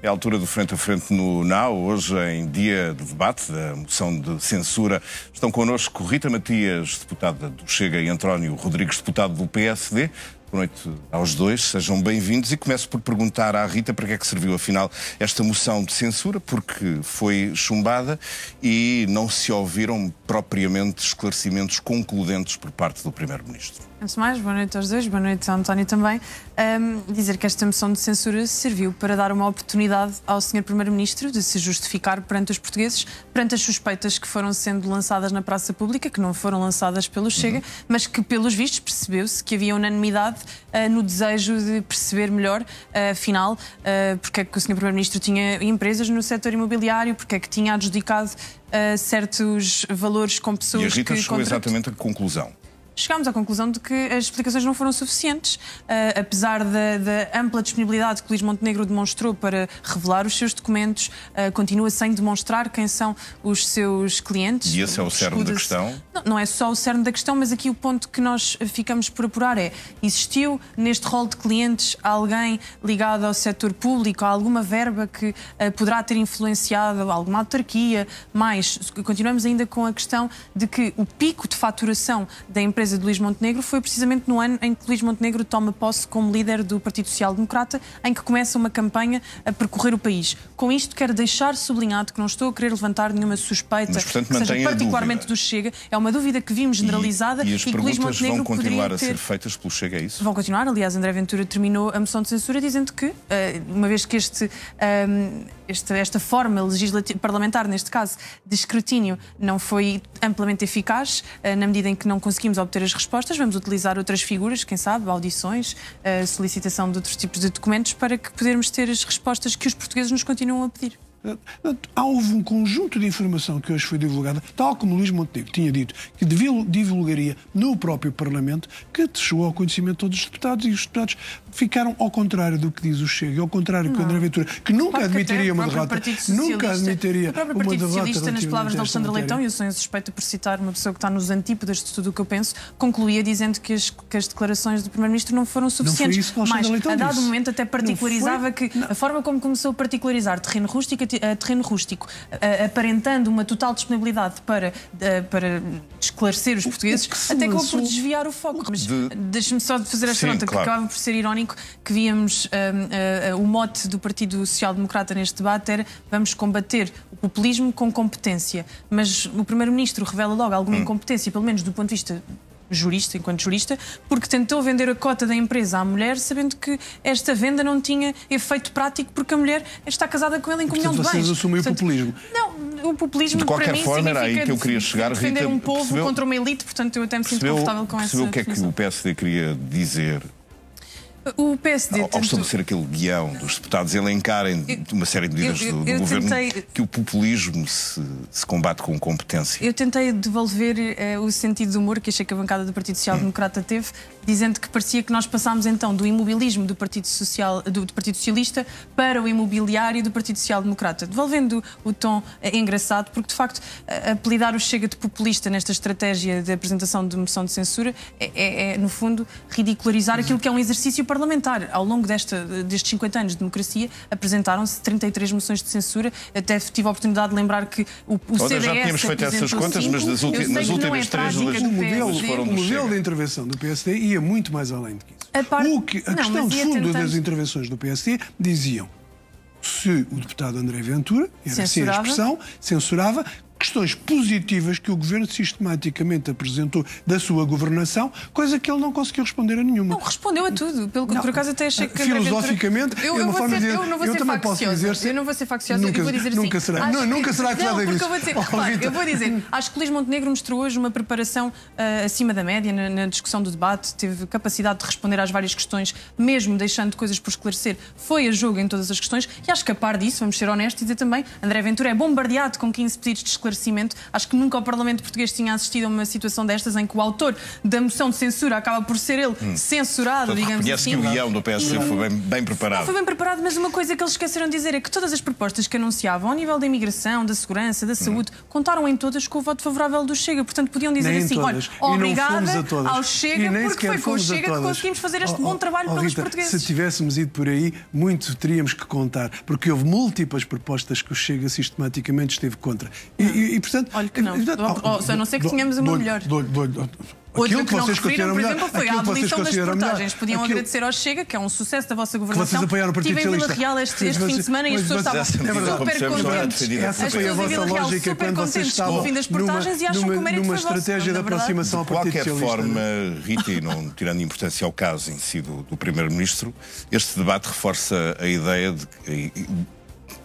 É a altura do Frente a Frente no NAU, hoje em dia de debate da moção de censura. Estão connosco Rita Matias, deputada do Chega, e António Rodrigues, deputado do PSD. Boa noite aos dois, sejam bem-vindos. E começo por perguntar à Rita para que é que serviu, afinal, esta moção de censura, porque foi chumbada e não se ouviram propriamente esclarecimentos concludentes por parte do Primeiro-Ministro. Antes de mais, boa noite aos dois, boa noite ao António também. Dizer que esta moção de censura serviu para dar uma oportunidade ao Sr. Primeiro-Ministro de se justificar perante os portugueses, perante as suspeitas que foram sendo lançadas na praça pública, que não foram lançadas pelo Chega, mas que, pelos vistos, percebeu-se que havia unanimidade no desejo de perceber melhor, afinal, porque é que o Sr. Primeiro-Ministro tinha empresas no setor imobiliário, porque é que tinha adjudicado certos valores com pessoas que... E a Rita chegou exatamente à conclusão. Chegámos à conclusão de que as explicações não foram suficientes, apesar da ampla disponibilidade que Luís Montenegro demonstrou para revelar os seus documentos, continua sem demonstrar quem são os seus clientes. E esse é o cerne da questão? Não é só o cerne da questão, mas aqui o ponto que nós ficamos por apurar é: existiu neste rol de clientes alguém ligado ao setor público, a alguma verba que poderá ter influenciado alguma autarquia? Mais, continuamos ainda com a questão de que o pico de faturação da empresa de Luís Montenegro foi precisamente no ano em que Luís Montenegro toma posse como líder do Partido Social Democrata, em que começa uma campanha a percorrer o país. Com isto quero deixar sublinhado que não estou a querer levantar nenhuma suspeita, mas, portanto, que seja particularmente do Chega. É uma dúvida que vimos generalizada e as que Luís Montenegro vão continuar a ter... ser feitas pelo Chega, é isso? Vão continuar. Aliás, André Ventura terminou a moção de censura dizendo que, uma vez que esta forma legislativa, parlamentar, neste caso, de escrutínio, não foi amplamente eficaz, na medida em que não conseguimos obter as respostas, vamos utilizar outras figuras, quem sabe, audições, solicitação de outros tipos de documentos, para que podermos ter as respostas que os portugueses nos continuam a pedir. Houve um conjunto de informação que hoje foi divulgada, tal como Luís Montenegro tinha dito, que divulgaria no próprio Parlamento, que chegou ao conhecimento de todos os deputados, e os deputados ficaram ao contrário do que diz o Chega, ao contrário que o André Ventura, que nunca admitiria uma derrota, nunca admitiria uma derrota. O próprio Partido Socialista, nas palavras de Alexandre Leitão, e eu sou suspeita por citar uma pessoa que está nos antípodas de tudo o que eu penso, concluía dizendo que as declarações do Primeiro-Ministro não foram suficientes. Não foi isso que Alexandre Leitão disse. A dado disse. momento até particularizava que a forma como começou a particularizar terreno rústico, aparentando uma total disponibilidade para esclarecer os portugueses, até acabou por desviar o foco. Mas deixe-me só fazer esta nota, que acaba por ser irónico, que víamos o mote do Partido Social Democrata neste debate era: vamos combater o populismo com competência. Mas o Primeiro-Ministro revela logo alguma incompetência, pelo menos do ponto de vista jurista, enquanto jurista, porque tentou vender a cota da empresa à mulher, sabendo que esta venda não tinha efeito prático, porque a mulher está casada com ele em comunhão de bens. Vocês assumem o populismo? Não, o populismo, de qualquer para mim, forma, era aí que eu queria chegar, defender Rita, um povo contra uma elite, portanto eu até me sinto confortável com essa definição. O que é que o PSD queria dizer? O PSD ao estabelecer aquele guião dos deputados elencarem uma série de medidas do governo, que o populismo se combate com competência. Eu tentei devolver o sentido do humor que achei que a bancada do Partido Social Democrata teve, dizendo que parecia que nós passámos então do imobilismo do Partido Socialista para o imobiliário do Partido Social Democrata, devolvendo o tom engraçado, porque de facto apelidar o Chega de populista nesta estratégia de apresentação de moção de censura é no fundo ridicularizar aquilo que é um exercício parlamentar. Ao longo destes 50 anos de democracia apresentaram-se 33 moções de censura. Até tive a oportunidade de lembrar que o CDS já tínhamos feito essas contas, mas nas últimas 3 o modelo de intervenção do PSD ia muito mais além do que isso. A questão de fundo das intervenções do PSD diziam: se o deputado André Ventura, era assim a expressão, censurava questões positivas que o Governo sistematicamente apresentou da sua governação, coisa que ele não conseguiu responder a nenhuma. Não, respondeu a tudo. Por acaso até achei que... Filosoficamente, eu não vou ser facciosa. Eu vou dizer assim... Nunca será acusada disso. Eu vou dizer, acho que Luís Montenegro mostrou hoje uma preparação acima da média na discussão do debate, teve capacidade de responder às várias questões, mesmo deixando coisas por esclarecer, foi a jogo em todas as questões, e acho que a par disso, vamos ser honestos e dizer também, André Ventura é bombardeado com 15 pedidos de esclarecimento esclarecimento. Acho que nunca o Parlamento português tinha assistido a uma situação destas em que o autor da moção de censura acaba por ser ele censurado, digamos assim. Que o guião do PSD foi bem preparado. Não foi bem preparado, mas uma coisa que eles esqueceram de dizer é que todas as propostas que anunciavam, ao nível da imigração, da segurança, da saúde, contaram em todas com o voto favorável do Chega. Portanto, podiam dizer assim, olha, obrigada ao Chega, porque foi com o Chega que conseguimos fazer este bom trabalho pelos portugueses. Se tivéssemos ido por aí, muito teríamos que contar, porque houve múltiplas propostas que o Chega sistematicamente esteve contra. E portanto... Olha que não. A não ser que tenhamos uma melhor. Outra que não referiram, por exemplo, foi a abolição das portagens. Podiam agradecer ao Chega, que é um sucesso da vossa governação. Estive em Vila Real este fim de semana e as pessoas estavam super contentes. Essa foi a vossa lógica quando vocês estavam numa estratégia de aproximação ao Partido Socialista. De qualquer forma, Rita, e não tirando importância ao caso em si do Primeiro-Ministro, este debate reforça a ideia de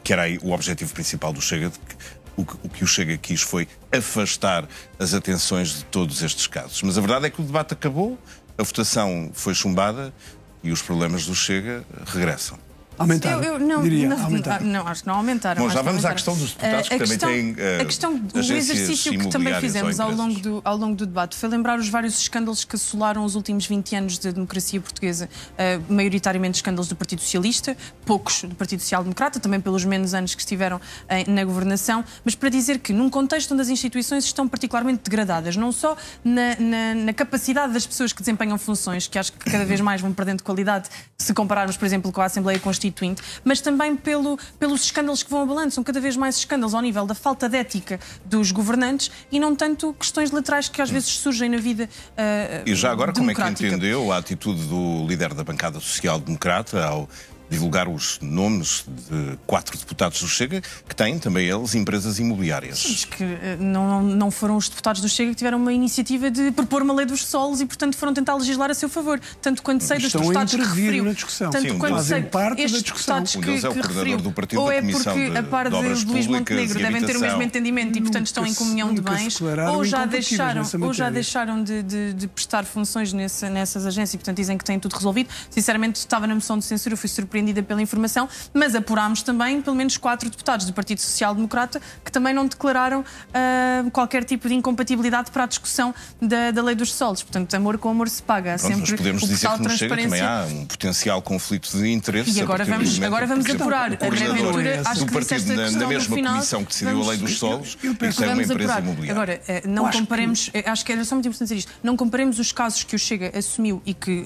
que era aí o objetivo principal do Chega, de que o que o Chega quis foi afastar as atenções de todos estes casos. Mas a verdade é que o debate acabou, a votação foi chumbada e os problemas do Chega regressam. Aumentaram, não, acho que não aumentaram. Bom, já vamos à questão dos deputados, que também têm o exercício que também fizemos ao longo do debate foi lembrar os vários escândalos que assolaram os últimos 20 anos da democracia portuguesa, maioritariamente escândalos do Partido Socialista, poucos do Partido Social Democrata, também pelos menos anos que estiveram na governação, mas para dizer que num contexto onde as instituições estão particularmente degradadas, não só na capacidade das pessoas que desempenham funções, que acho que cada vez mais vão perdendo qualidade, se compararmos, por exemplo, com a Assembleia Constituinte, mas também pelos escândalos que vão abalando. São cada vez mais escândalos ao nível da falta de ética dos governantes e não tanto questões laterais que às vezes surgem na vida E já agora, como é que entendeu a atitude do líder da bancada social-democrata ao divulgar os nomes de 4 deputados do Chega, que têm também eles empresas imobiliárias? Diz que não foram os deputados do Chega que tiveram uma iniciativa de propor uma lei dos solos e, portanto, foram tentar legislar a seu favor. Tanto quanto sei dos deputados que referiu, na discussão. Tanto quanto sei estes deputados que referiu, do partido ou da é Comissão porque, a par de Luís Montenegro, devem ter o mesmo entendimento e, portanto, estão em comunhão de bens, ou já deixaram de prestar funções nessas agências e, portanto, dizem que têm tudo resolvido. Sinceramente, estava na moção de censura, fui surpreendida pela informação, mas apurámos também pelo menos 4 deputados do Partido Social Democrata que também não declararam qualquer tipo de incompatibilidade para a discussão da lei dos solos. Portanto, amor com amor se paga. Há sempre mas podemos dizer que no Chega também há um potencial conflito de interesses. E agora vamos apurar. A Reventura, acho que disseste a questão na mesma no final, comissão que decidiu a lei dos solos e que tem uma empresa imobiliária. Agora, não comparemos, acho que era só muito importante dizer isto, não comparemos os casos que o Chega assumiu e que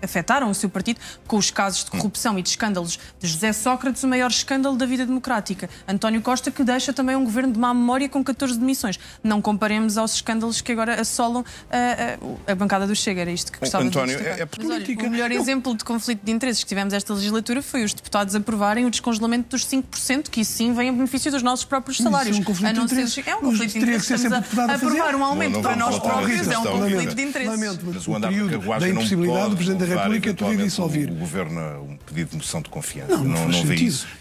afetaram o seu partido com os casos de corrupção e de escândalos de José Sócrates, o maior escândalo da vida democrática. António Costa, que deixa também um governo de má memória com 14 demissões. Não comparemos aos escândalos que agora assolam a bancada do Chega. Era isto que gostava António, de destacar. política. Olha, o melhor exemplo de conflito de interesses que tivemos esta legislatura foi os deputados aprovarem o descongelamento dos 5%, que isso sim vem a benefício dos nossos próprios salários. É um conflito de interesses. É um conflito de interesses. Estamos a aprovar um aumento para nós próprios. É um conflito de interesses. Mas o período da impossibilidade do Presidente da República de dissolver. O Governo um pedido de moção de confiança.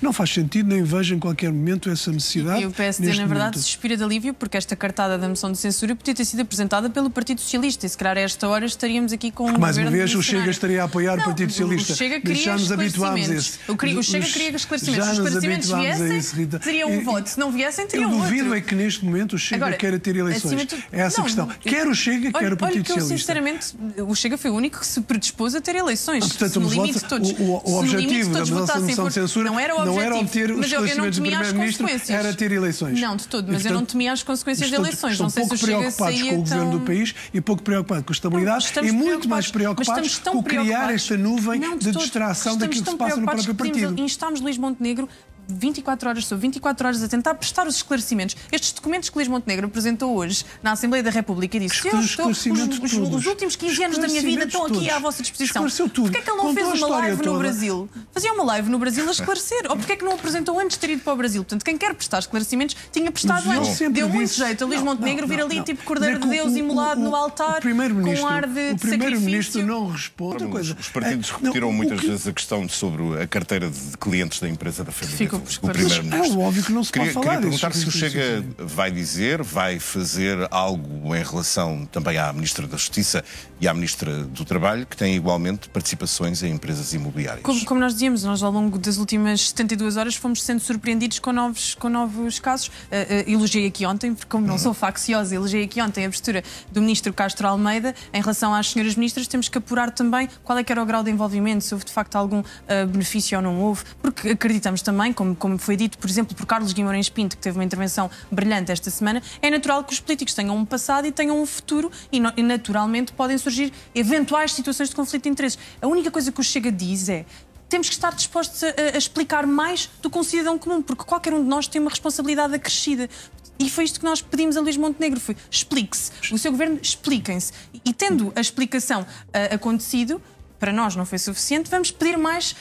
Não faz sentido, nem vejo em qualquer momento essa necessidade. E o PSD, na verdade, se suspira de alívio porque esta cartada da moção de censura podia ter sido apresentada pelo Partido Socialista. E se calhar a esta hora estaríamos aqui com mais uma vez o Chega estaria a apoiar o Partido Socialista. O Chega queria esclarecimentos. O Chega queria esclarecimentos. Se os esclarecimentos viessem, teriam um voto. Se não viessem, teriam outro. Eu duvido é que neste momento o Chega queira ter eleições. É essa a questão. Quer o Chega, quer o Partido Socialista. Sinceramente, o Chega foi o único que se predispôs a ter eleições. Portanto, o objetivo da moção de censura não era obter os esclarecimentos do Primeiro-Ministro, era ter eleições. Não, de todo, mas eu não temia as consequências de eleições. Não sei se o Chega saía com o governo do país e pouco preocupado com a estabilidade e muito mais preocupados com criar esta nuvem de distração daquilo que se passa no próprio partido. Instámos Luís Montenegro 24 horas a tentar prestar os esclarecimentos. Estes documentos que Luís Montenegro apresentou hoje na Assembleia da República e disse: os últimos 15 anos da minha vida estão aqui à vossa disposição. Porquê é que ele não fez uma live no Brasil? Fazia uma live no Brasil a esclarecer. Ou porquê é que não apresentou antes de ter ido para o Brasil? Portanto, quem quer prestar esclarecimentos tinha prestado antes. Deu muito jeito a Luís Montenegro vir ali tipo Cordeiro de Deus imolado no altar com ar de sacrifício. O Primeiro-Ministro não responde. Os partidos repetiram muitas vezes a questão sobre a carteira de clientes da empresa da família. o Primeiro-Ministro. É óbvio que não se pode falar. Queria perguntar se o Chega vai fazer algo em relação também à Ministra da Justiça e à Ministra do Trabalho, que têm igualmente participações em empresas imobiliárias. Como nós dizíamos, nós ao longo das últimas 72 horas fomos sendo surpreendidos com novos casos. Elogiei aqui ontem, porque como não sou facciosa, elogiei aqui ontem a postura do Ministro Castro Almeida. Em relação às senhoras ministras, temos que apurar também qual é que era o grau de envolvimento, se houve de facto algum benefício ou não houve, porque acreditamos também, como foi dito, por exemplo, por Carlos Guimarães Pinto, que teve uma intervenção brilhante esta semana, é natural que os políticos tenham um passado e tenham um futuro e naturalmente podem surgir eventuais situações de conflito de interesses. A única coisa que o Chega diz é: temos que estar dispostos a explicar mais do que um cidadão comum, porque qualquer um de nós tem uma responsabilidade acrescida. E foi isto que nós pedimos a Luís Montenegro, foi: explique-se. O seu governo, expliquem-se. E tendo a explicação acontecido, para nós não foi suficiente, vamos pedir mais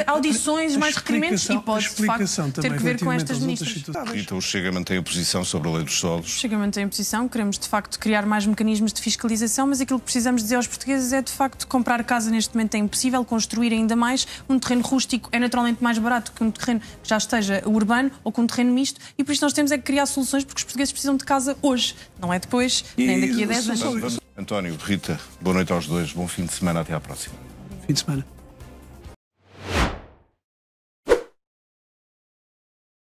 audições, mais requerimentos, e pode, de facto, ter que ver com estas ministras. Rita, o Chega mantém a posição sobre a lei dos solos? O Chega mantém a posição, queremos, de facto, criar mais mecanismos de fiscalização, mas aquilo que precisamos dizer aos portugueses é, de facto, comprar casa neste momento é impossível, construir ainda mais. Um terreno rústico é naturalmente mais barato que um terreno que já esteja urbano ou com um terreno misto, e por isso nós temos é que criar soluções, porque os portugueses precisam de casa hoje, não é depois, nem daqui a 10 anos. António, Rita, boa noite aos dois, bom fim de semana, até à próxima. Fim de semana.